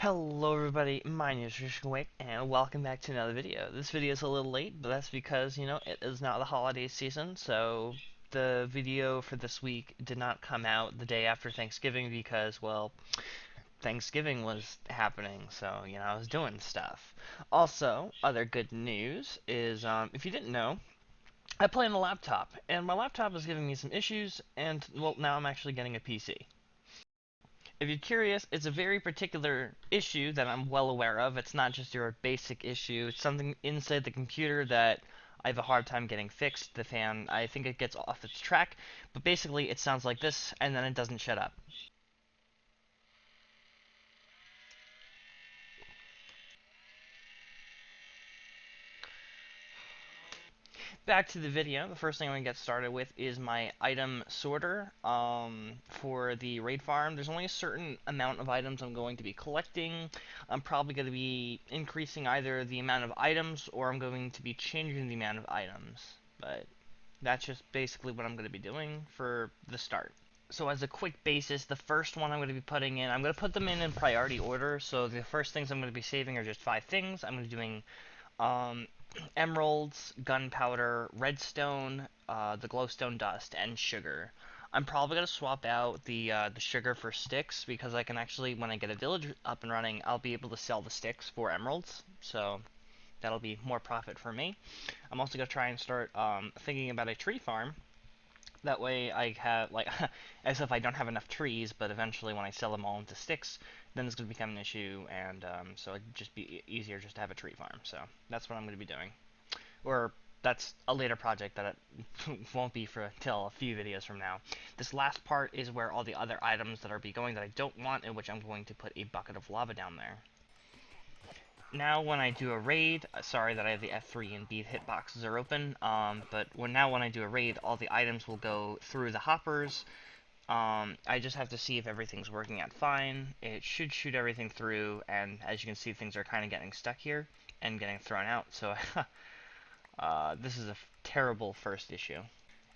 Hello everybody, my name is Wick, and welcome back to another video. This video is a little late, but that's because, it is not the holiday season, so the video for this week did not come out the day after Thanksgiving because, well, Thanksgiving was happening, so, I was doing stuff. Also, other good news is, if you didn't know, I play on a laptop, and my laptop is giving me some issues, and, well, now I'm actually getting a PC. If you're curious, it's a very particular issue that I'm well aware of. It's not just your basic issue. It's something inside the computer that I have a hard time getting fixed. The fan, I think it gets off its track, but basically it sounds like this, and then it doesn't shut up. Back to the video, the first thing I'm going to get started with is my item sorter. For the raid farm, there's only a certain amount of items I'm going to be collecting. I'm probably going to be increasing either the amount of items or I'm going to be changing the amount of items. But that's just basically what I'm going to be doing for the start. So as a quick basis, the first one I'm going to be putting in, I'm going to put them in priority order. So the first things I'm going to be saving are just 5 things. I'm going to be doing um, emeralds, gunpowder, redstone, the glowstone dust, and sugar. I'm probably gonna swap out the sugar for sticks because I can actually, when I get a village up and running, I'll be able to sell the sticks for emeralds. So that'll be more profit for me. I'm also gonna try and start thinking about a tree farm. That way I have, like, as if I don't have enough trees, but eventually when I sell them all into sticks, then it's going to become an issue, and so it'd just be easier just to have a tree farm. So that's what I'm going to be doing. Or that's a later project that it won't be for till a few videos from now. This last part is where all the other items that are be going that I don't want, in which I'm going to put a bucket of lava down there. Now when I do a raid, sorry that I have the F3 and B hitboxes are open, but when I do a raid, all the items will go through the hoppers. I just have to see if everything's working out fine. It should shoot everything through, and as you can see, things are kind of getting stuck here and getting thrown out, so this is a terrible first issue.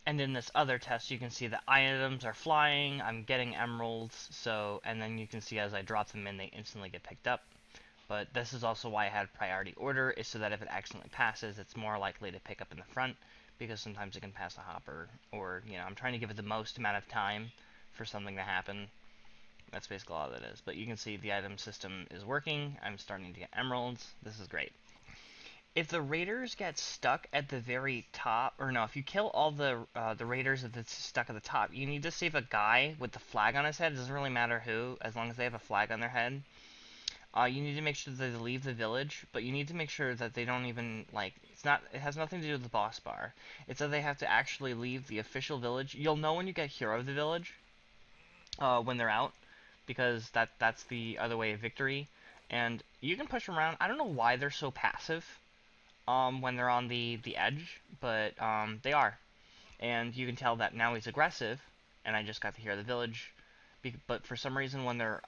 And in this other test, you can see the items are flying, I'm getting emeralds, so, and then you can see as I drop them in, they instantly get picked up. But this is also why I had priority order, is so that if it accidentally passes, it's more likely to pick up in the front, because sometimes it can pass a hopper, or, I'm trying to give it the most amount of time for something to happen. That's basically all that is. But you can see the item system is working, I'm starting to get emeralds, this is great. If the raiders get stuck at the very top, or no, if you kill all the raiders that's stuck at the top, you need to save a guy with the flag on his head. It doesn't really matter who, as long as they have a flag on their head. You need to make sure that they leave the village, but you need to make sure that they don't even, like, it has nothing to do with the boss bar. It's that they have to actually leave the official village. You'll know when you get hero of the village, when they're out, because that's the other way of victory. And you can push them around. I don't know why they're so passive, when they're on the edge, but, they are. And you can tell that now he's aggressive, and I just got to hear the village. But for some reason, when they're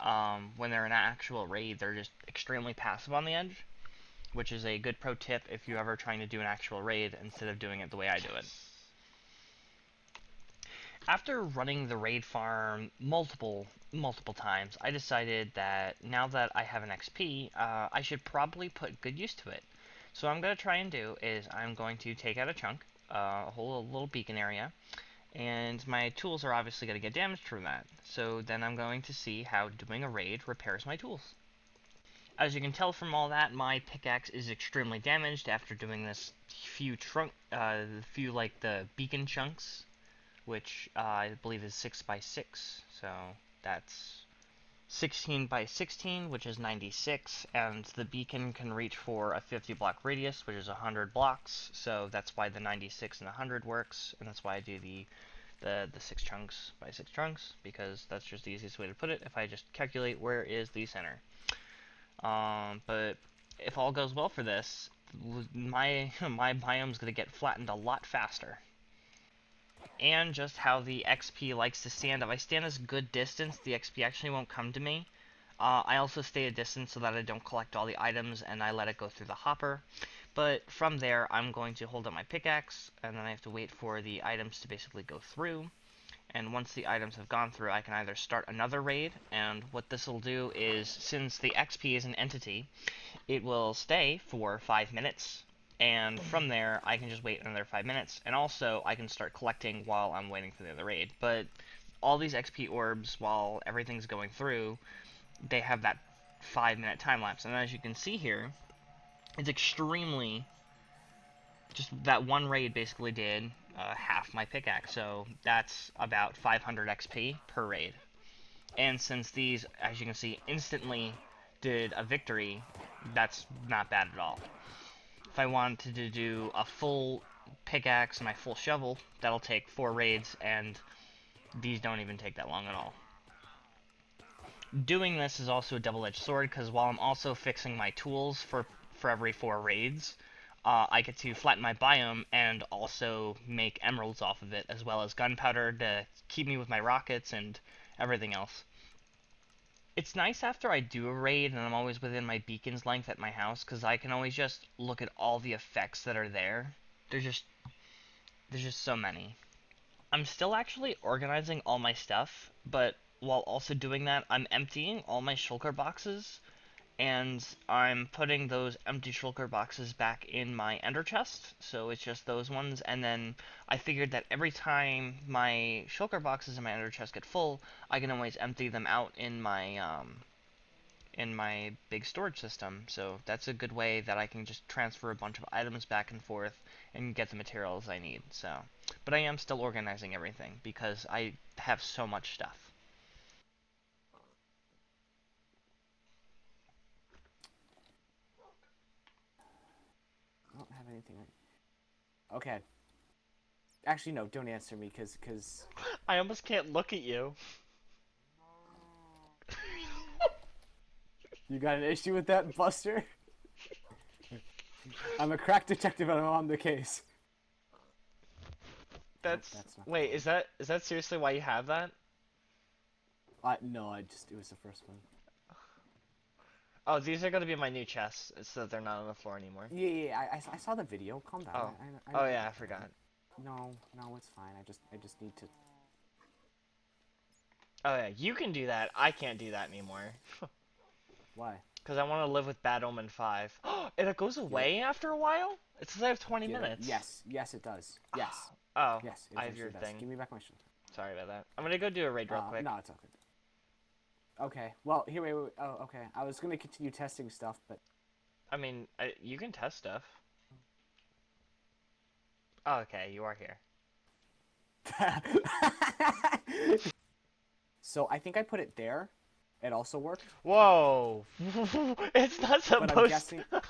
in an actual raid, they're just extremely passive on the edge, which is a good pro tip if you're ever trying to do an actual raid instead of doing it the way I do it. After running the raid farm multiple times, I decided that now that I have an XP, I should probably put good use to it. So what I'm going to try and do is I'm going to take out a chunk, a whole little beacon area, and my tools are obviously going to get damaged from that. So then I'm going to see how doing a raid repairs my tools. As you can tell from all that, my pickaxe is extremely damaged after doing this few like the beacon chunks, which I believe is 6 by 6. So that's 16 by 16, which is 96, and the beacon can reach for a 50 block radius, which is 100 blocks, so that's why the 96 and 100 works, and that's why I do the 6 chunks by 6 chunks, because that's just the easiest way to put it if I just calculate where is the center. But if all goes well for this, my biome's going to get flattened a lot faster. And just how the XP likes to stand. If I stand this good distance, the XP actually won't come to me. I also stay a distance so that I don't collect all the items and I let it go through the hopper. But from there, I'm going to hold up my pickaxe, and then I have to wait for the items to basically go through. And once the items have gone through, I can either start another raid, and what this will do is, since the XP is an entity, it will stay for 5 minutes, and from there, I can just wait another 5 minutes, and also, I can start collecting while I'm waiting for the other raid. But all these XP orbs, while everything's going through, they have that 5-minute time lapse, and as you can see here, it's extremely just that one raid basically did half my pickaxe, so that's about 500 XP per raid. And since these, as you can see, instantly did a victory, that's not bad at all. If I wanted to do a full pickaxe and my full shovel, that'll take 4 raids, and these don't even take that long at all. Doing this is also a double-edged sword, because while I'm also fixing my tools for every 4 raids, I get to flatten my biome and also make emeralds off of it, as well as gunpowder to keep me with my rockets and everything else. It's nice after I do a raid and I'm always within my beacon's length at my house, because I can always just look at all the effects that are there. There's just there's just so many. I'm still actually organizing all my stuff, but while also doing that, I'm emptying all my shulker boxes, and I'm putting those empty shulker boxes back in my ender chest, so it's just those ones, and then I figured that every time my shulker boxes in my ender chest get full, I can always empty them out in my big storage system, so that's a good way that I can just transfer a bunch of items back and forth and get the materials I need, so. But I am still organizing everything, because I have so much stuff. I don't have anything. Okay. Actually, no. Don't answer me, cause I almost can't look at you. you got an issue with that, Buster. I'm a crack detective, and I'm on the case. Nope, That's that's not the wait, one. is that seriously why you have that? No, it was the first one. Oh, these are gonna be my new chests, so that they're not on the floor anymore. Yeah, yeah, yeah, I saw the video. Calm down. Oh, I oh know. yeah, I forgot. No, no, it's fine. I just need to. Oh yeah, you can do that. I can't do that anymore. Why? Because I want to live with Bad Omen 5. And it goes Get it? away after a while? It says I have 20 Get it? minutes. Yes, yes, it does. Yes, Oh, yes, it I have your eventually does. thing. Give me back my shit. Sorry about that. I'm gonna go do a raid real quick. No, it's okay. Okay. Well, here, wait. Oh, okay. I was gonna continue testing stuff, but I mean, you can test stuff. Oh, okay, you are here. so I think I put it there. It also worked, Whoa! It's not but I'm supposed guessing. to.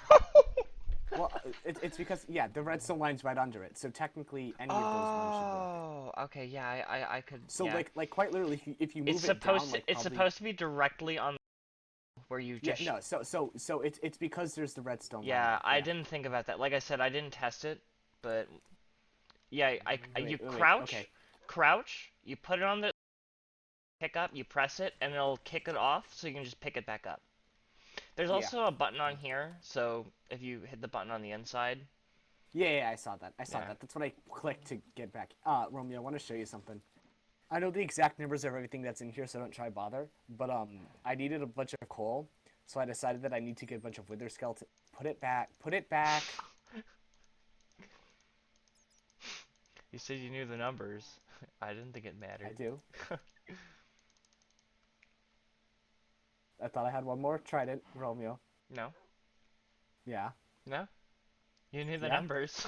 Well, it's because yeah, the redstone line's right under it, so technically any of those ones should work. Oh, okay, yeah, I could, So yeah. like quite literally, if you It's move it down, supposed to, like it's probably supposed to be directly on where you yeah, just, no, so it's because there's the redstone line yeah, there. I Yeah. didn't think about that. Like I said, I didn't test it, but yeah, you Wait. Okay. crouch, you put it on the pick up, you press it, and it'll kick it off, so you can just pick it back up. There's Yeah. also a button on here, so if you hit the button on the inside, Yeah, I saw that. I saw yeah. that. That's what I clicked to get back. Romeo, I want to show you something. I know the exact numbers of everything that's in here, so don't try bother. But I needed a bunch of coal, so I decided that I need to get a bunch of wither skeleton. Put it back. Put it back. You said you knew the numbers. I didn't think it I mattered. do. I thought I had one more. Tried it, Romeo. No, Yeah. no, you knew the Yeah. numbers.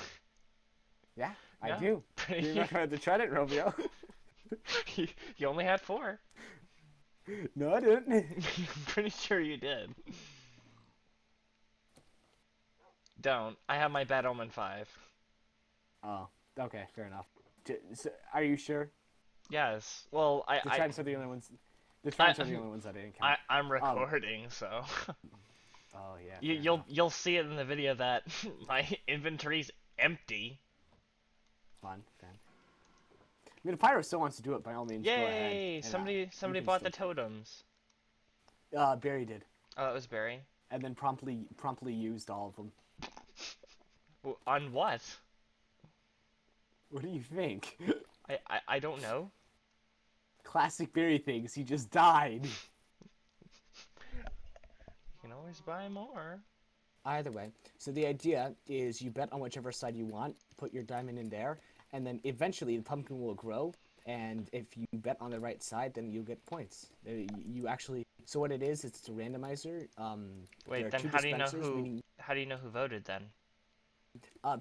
Yeah. I No, do. You pretty. remember the try it, Romeo? You only had 4. No, I didn't. I'm pretty sure you did. Don't. I have my Bad Omen 5. Oh. Okay. Fair enough. So, are you sure? Yes. Well, The tridents are the only ones. The I, tridents are the only ones I didn't count. I'm Um. recording, so Oh yeah. Fair enough. you'll see it in the video that my inventory's empty. Fun. Fun. I mean, if Pyro still wants to do it, by all means, go ahead. Yay! And we Somebody can bought the still. totems. Barry did, Oh, that was Barry. and then promptly used all of them. On what? What do you think? I don't know. classic berry things. He just died. You can always buy more. Either way, so the idea is you bet on whichever side you want, put your diamond in there, and then eventually the pumpkin will grow. And if you bet on the right side, then you get points. You actually, so what it is, it's a randomizer. There Wait, are then two how do you know dispensers, who? meaning How do you know who voted then?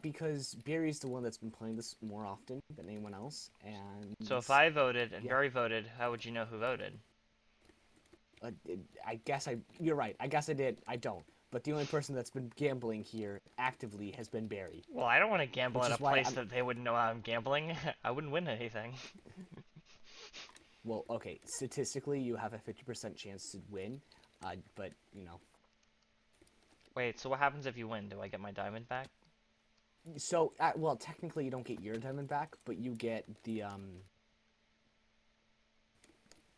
because Barry's the one that's been playing this more often than anyone else, and So if I voted and yeah, Barry voted, how would you know who voted? uh, I guess you're right. I guess I did. I don't. But the only person that's been gambling here actively has been Barry, Well, I don't want to gamble which at a is why place I'm that they wouldn't know I'm gambling. I wouldn't win anything. well. Okay, statistically, you have a 50% chance to win, but Wait, so what happens if you win? Do I get my diamond back? So well, technically, you don't get your diamond back, but you get the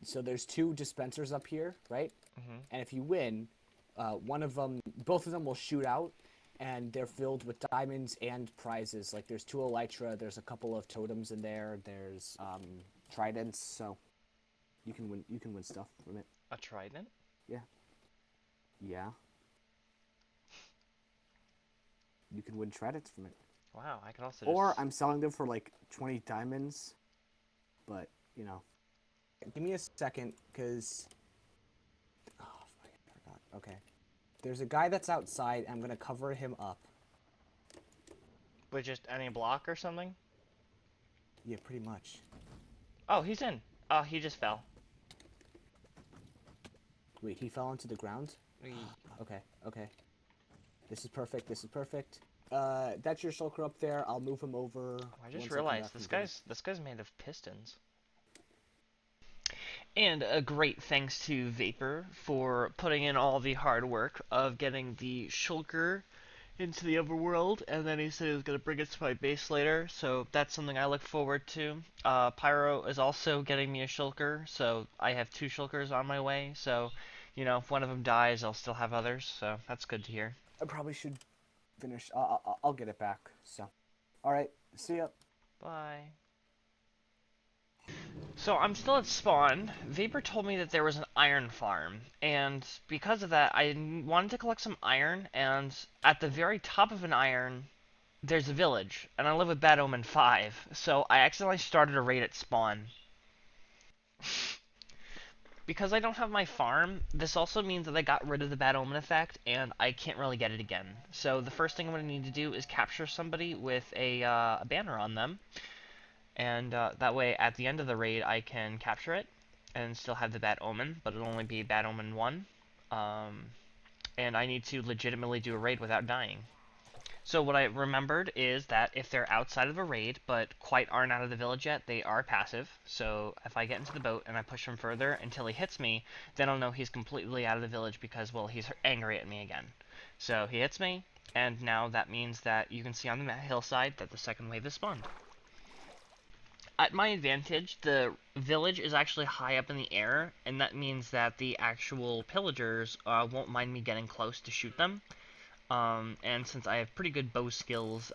So there's two dispensers up here, right? Mm-hmm. And if you win, both of them will shoot out, and they're filled with diamonds and prizes. Like there's two elytra, there's a couple of totems in there, there's tridents, so you can win stuff from it. A trident? Yeah, yeah, you can win tridents from it. Wow, I could also Or just... I'm selling them for like 20 diamonds, but give me a second, cause oh, I forgot. Okay. There's a guy that's outside. I'm gonna cover him up. With just any block or something? Yeah, pretty much. Oh, he's in. Oh, he just fell. Wait, he fell onto the ground? Okay, okay. This is perfect. This is perfect. That's your shulker up there. I'll move him over I just once I come back realized from getting. this guy's made of pistons. And a great thanks to Vapor for putting in all the hard work of getting the shulker into the overworld, and then he said he was going to bring it to my base later, so that's something I look forward to. Pyro is also getting me a shulker, so I have two shulkers on my way, so, if one of them dies, I'll still have others, so that's good to hear. I probably should finish. I'll get it back. So, all right. See ya. Bye. So I'm still at spawn. Vapor told me that there was an iron farm, and because of that, I wanted to collect some iron, and at the very top of an iron, there's a village, and I live with Bad Omen 5, so I accidentally started a raid at spawn. Because I don't have my farm, this also means that I got rid of the Bad Omen effect, and I can't really get it again. So the first thing I'm going to need to do is capture somebody with a banner on them, and that way at the end of the raid I can capture it, and still have the Bad Omen, but it'll only be Bad Omen 1. Um, and I need to legitimately do a raid without dying. So what I remembered is that if they're outside of a raid, but quite aren't out of the village yet, they are passive. So if I get into the boat and I push him further until he hits me, then I'll know he's completely out of the village because, well, he's angry at me again. So he hits me, and now that means that you can see on the hillside that the second wave is spawned. At my advantage, the village is actually high up in the air, and that means that the actual pillagers won't mind me getting close to shoot them. And since I have pretty good bow skills,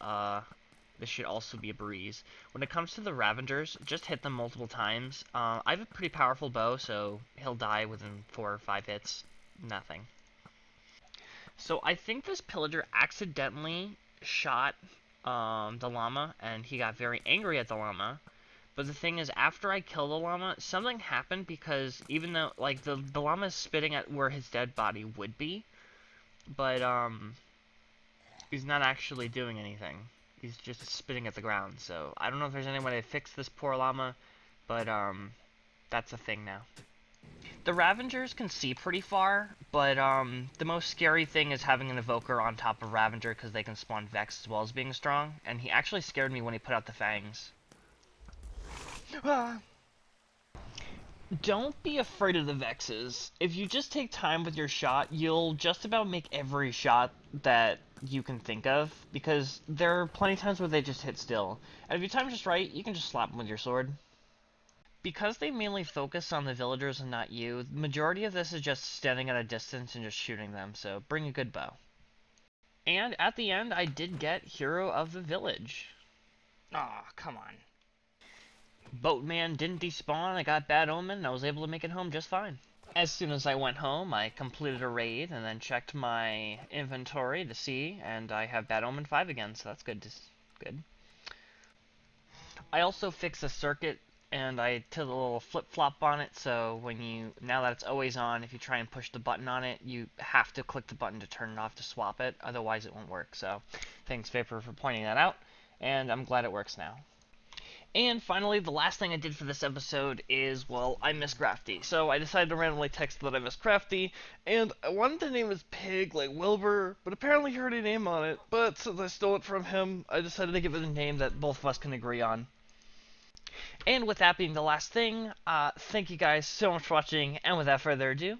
this should also be a breeze. When it comes to the Ravengers, just hit them multiple times. I have a pretty powerful bow, so he'll die within 4 or 5 hits. Nothing. So I think this pillager accidentally shot the llama, and he got very angry at the llama. But the thing is, after I killed the llama, something happened because even though, like, the llama is spitting at where his dead body would be, but, he's not actually doing anything. He's just spitting at the ground. So I don't know if there's any way to fix this poor llama, but that's a thing now. The Ravengers can see pretty far, but the most scary thing is having an Evoker on top of Ravenger because they can spawn Vex as well as being strong. And he actually scared me when he put out the fangs. Ah. Don't be afraid of the Vexes. If you just take time with your shot, you'll just about make every shot that you can think of, because there are plenty of times where they just hit still. And if you time just right, you can just slap them with your sword. Because they mainly focus on the villagers and not you, the majority of this is just standing at a distance and just shooting them, so bring a good bow. And at the end, I did get Hero of the Village. Aw, oh, come on. Boatman didn't despawn, I got Bad Omen, and I was able to make it home just fine. As soon as I went home, I completed a raid and then checked my inventory to see, and I have Bad Omen 5 again, so that's good. Good. I also fixed a circuit and I did a little flip-flop on it, so now that it's always on, if you try and push the button on it, you have to click the button to turn it off to swap it, otherwise it won't work. So thanks Vapor for pointing that out, and I'm glad it works now. And finally, the last thing I did for this episode is, well, I miss Crafty. So I decided to randomly text that I miss Crafty, and I wanted to name his pig like Wilbur, but apparently he already named on it. But since I stole it from him, I decided to give it a name that both of us can agree on. And with that being the last thing, thank you guys so much for watching, and without further ado,